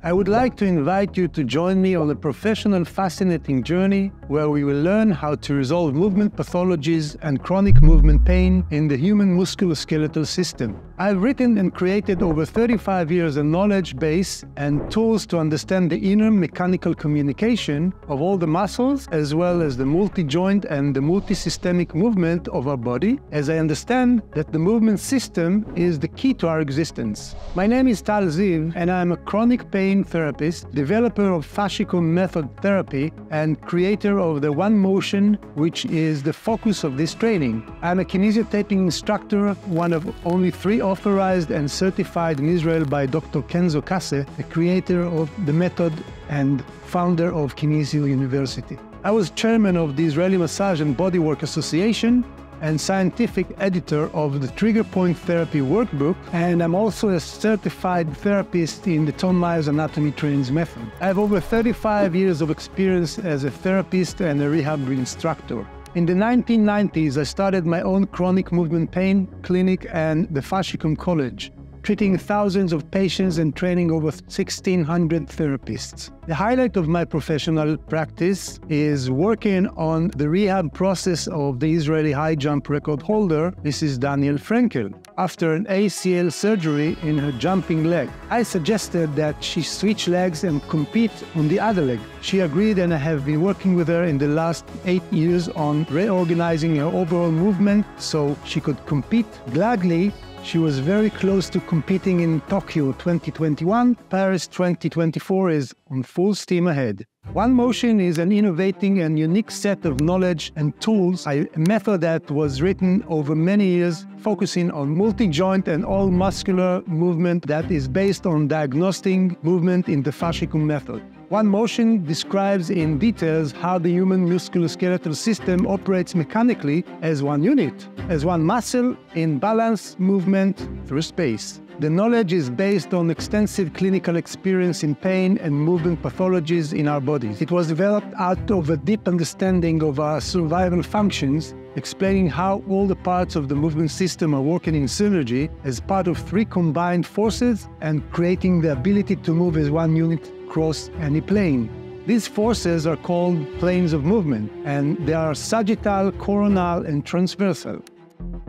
I would like to invite you to join me on a professional, fascinating journey where we will learn how to resolve movement pathologies and chronic movement pain in the human musculoskeletal system. I've written and created over 35 years of knowledge base and tools to understand the inner mechanical communication of all the muscles, as well as the multi-joint and the multi-systemic movement of our body, as I understand that the movement system is the key to our existence. My name is Tal Ziv, and I'm a chronic pain therapist, developer of fascicle method therapy, and creator of the OneMotion, which is the focus of this training. I'm a kinesiotaping instructor, one of only 3 authorized and certified in Israel by Dr. Kenzo Kasse, the creator of the method and founder of Kinesio University. I was chairman of the Israeli Massage and Bodywork Association and scientific editor of the Trigger Point Therapy Workbook, and I'm also a certified therapist in the Tom Myers Anatomy Trains method. I have over 35 years of experience as a therapist and a rehab instructor. In the 1990s, I started my own chronic movement pain clinic and the Fascicum College, treating thousands of patients and training over 1,600 therapists. The highlight of my professional practice is working on the rehab process of the Israeli high jump record holder, Mrs. Daniel Frankel, after an ACL surgery in her jumping leg. I suggested that she switch legs and compete on the other leg. She agreed, and I have been working with her in the last 8 years on reorganizing her overall movement so she could compete. Gladly, she was very close to competing in Tokyo 2021. Paris 2024 is on full steam ahead. OneMotion is an innovating and unique set of knowledge and tools, a method that was written over many years, focusing on multi-joint and all-muscular movement that is based on diagnosing movement in the Fascicum method. OneMotion describes in details how the human musculoskeletal system operates mechanically as one unit, as one muscle in balance movement through space. The knowledge is based on extensive clinical experience in pain and movement pathologies in our bodies. It was developed out of a deep understanding of our survival functions, explaining how all the parts of the movement system are working in synergy as part of 3 combined forces and creating the ability to move as one unit across any plane. These forces are called planes of movement, and they are sagittal, coronal, and transversal.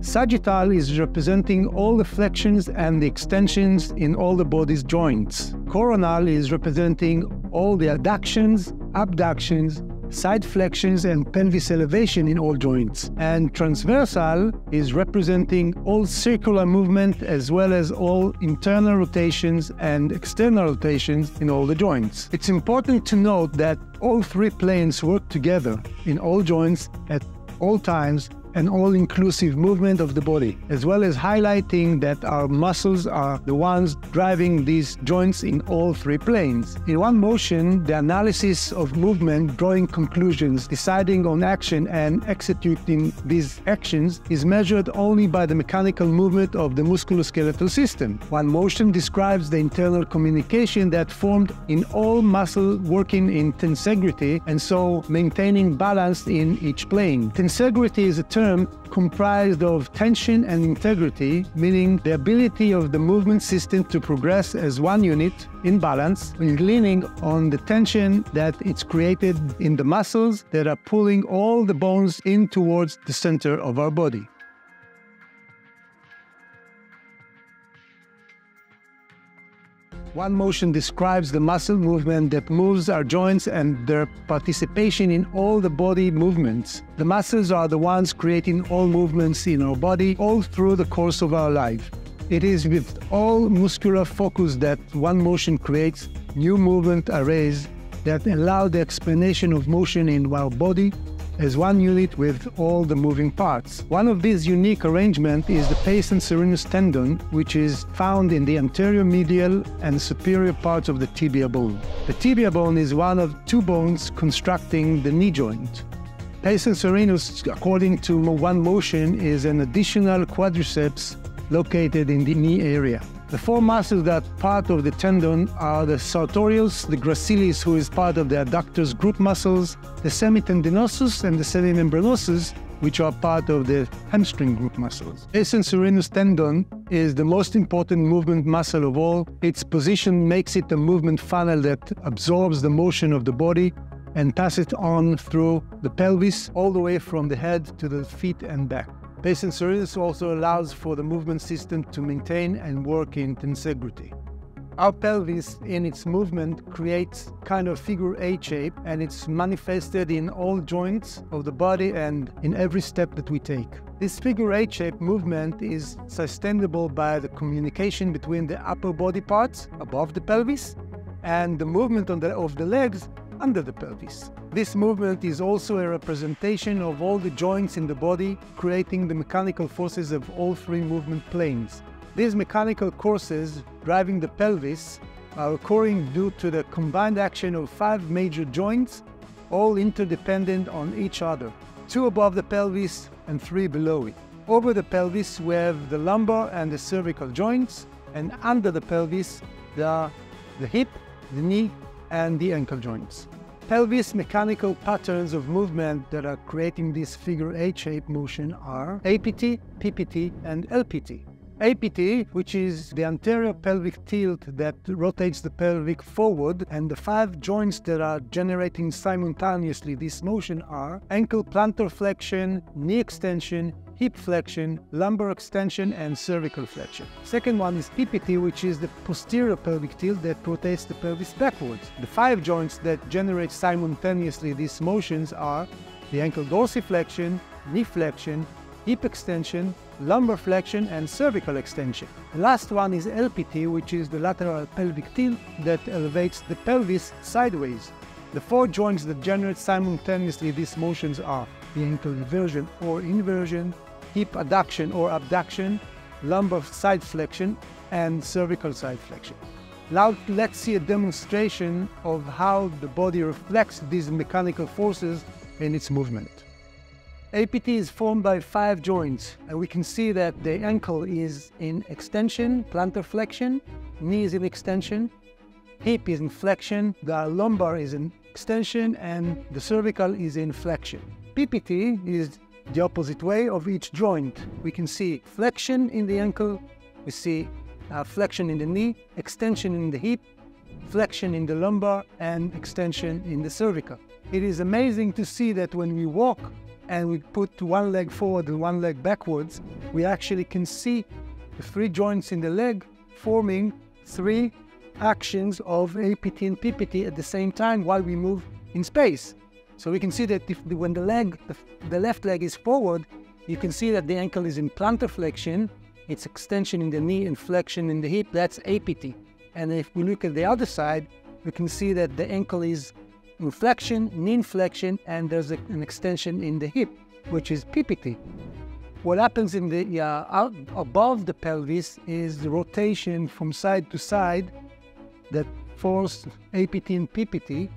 Sagittal is representing all the flexions and the extensions in all the body's joints. Coronal is representing all the adductions, abductions, side flexions, and pelvis elevation in all joints. And transversal is representing all circular movement as well as all internal rotations and external rotations in all the joints. It's important to note that all 3 planes work together in all joints at all times, and all-inclusive movement of the body, as well as highlighting that our muscles are the ones driving these joints in all 3 planes. In OneMotion, the analysis of movement, drawing conclusions, deciding on action, and executing these actions is measured only by the mechanical movement of the musculoskeletal system. OneMotion describes the internal communication that formed in all muscle working in tensegrity, and so maintaining balance in each plane. Tensegrity is a term comprised of tension and integrity, meaning the ability of the movement system to progress as one unit in balance, leaning on the tension that it's created in the muscles that are pulling all the bones in towards the center of our body. OneMotion describes the muscle movement that moves our joints and their participation in all the body movements. The muscles are the ones creating all movements in our body all through the course of our life. It is with all muscular focus that OneMotion creates new movement arrays that allow the explanation of motion in our body as one unit with all the moving parts. One of these unique arrangements is the pes anserinus tendon, which is found in the anterior medial and superior parts of the tibia bone. The tibia bone is one of 2 bones constructing the knee joint. Pes anserinus, according to OneMotion, is an additional quadriceps located in the knee area. The 4 muscles that are part of the tendon are the sartorius, the gracilis, who is part of the adductors group muscles, the semitendinosus and the semimembranosus, which are part of the hamstring group muscles. Ascensorinus tendon is the most important movement muscle of all. Its position makes it a movement funnel that absorbs the motion of the body and passes it on through the pelvis all the way from the head to the feet and back. Ascensorinus also allows for the movement system to maintain and work in tensegrity. Our pelvis in its movement creates kind of figure 8 shape, and it's manifested in all joints of the body and in every step that we take. This figure 8 shape movement is sustainable by the communication between the upper body parts above the pelvis and the movement of the legs under the pelvis. This movement is also a representation of all the joints in the body, creating the mechanical forces of all three movement planes. These mechanical forces driving the pelvis are occurring due to the combined action of 5 major joints, all interdependent on each other, 2 above the pelvis and 3 below it. Over the pelvis we have the lumbar and the cervical joints, and under the pelvis there are the hip, the knee and the ankle joints. Pelvis mechanical patterns of movement that are creating this figure 8 shape motion are APT, PPT and LPT. APT, which is the anterior pelvic tilt that rotates the pelvic forward, and the 5 joints that are generating simultaneously this motion are ankle plantar flexion, knee extension, hip flexion, lumbar extension and cervical flexion. Second one is PPT, which is the posterior pelvic tilt that rotates the pelvis backwards. The 5 joints that generate simultaneously these motions are the ankle dorsiflexion, knee flexion, hip extension, lumbar flexion and cervical extension. The last one is LPT, which is the lateral pelvic tilt that elevates the pelvis sideways. The 4 joints that generate simultaneously these motions are the ankle eversion or inversion, hip adduction or abduction, lumbar side flexion and cervical side flexion. Now let's see a demonstration of how the body reflects these mechanical forces in its movement. APT is formed by 5 joints, and we can see that the ankle is in extension, plantar flexion, knee is in extension, hip is in flexion, the lumbar is in extension, and the cervical is in flexion. PPT is the opposite way of each joint. We can see flexion in the ankle, we see flexion in the knee, extension in the hip, flexion in the lumbar, and extension in the cervical. It is amazing to see that when we walk and we put one leg forward and one leg backwards, we actually can see the 3 joints in the leg forming 3 actions of APT and PPT at the same time while we move in space. So we can see that when the left leg is forward, you can see that the ankle is in plantar flexion, it's extension in the knee and flexion in the hip, that's APT. And if we look at the other side, we can see that the ankle is in flexion, knee flexion, and there's an extension in the hip, which is PPT. What happens in the above the pelvis is the rotation from side to side that forces APT and PPT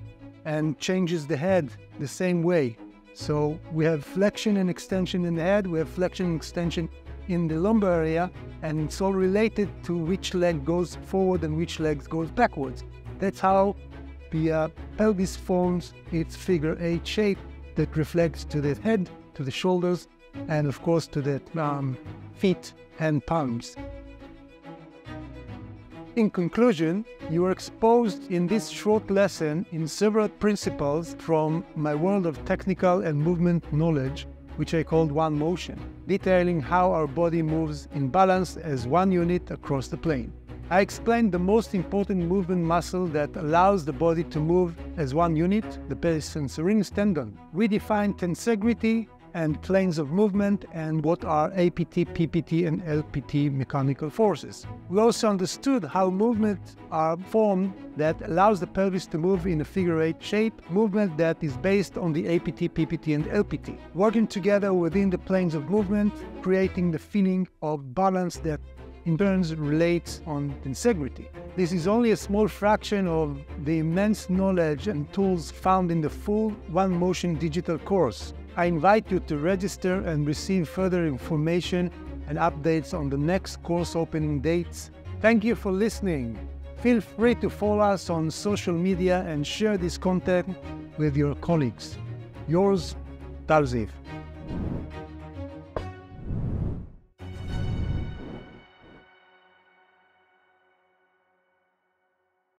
and changes the head the same way. So we have flexion and extension in the head, we have flexion and extension in the lumbar area, and it's all related to which leg goes forward and which leg goes backwards. That's how the pelvis forms its figure 8 shape that reflects to the head, to the shoulders, and of course to the feet and palms. In conclusion, you are exposed in this short lesson in several principles from my world of technical and movement knowledge, which I called OneMotion, detailing how our body moves in balance as one unit across the plane. I explained the most important movement muscle that allows the body to move as one unit, the ascensorinus tendon. We defined tensegrity and planes of movement and what are APT, PPT and LPT mechanical forces. We also understood how movements are formed that allows the pelvis to move in a figure 8 shape, movement that is based on the APT, PPT and LPT, working together within the planes of movement, creating the feeling of balance that in turn relates on tensegrity. This is only a small fraction of the immense knowledge and tools found in the full OneMotion digital course. I invite you to register and receive further information and updates on the next course opening dates. Thank you for listening. Feel free to follow us on social media and share this content with your colleagues. Yours, Tal Ziv.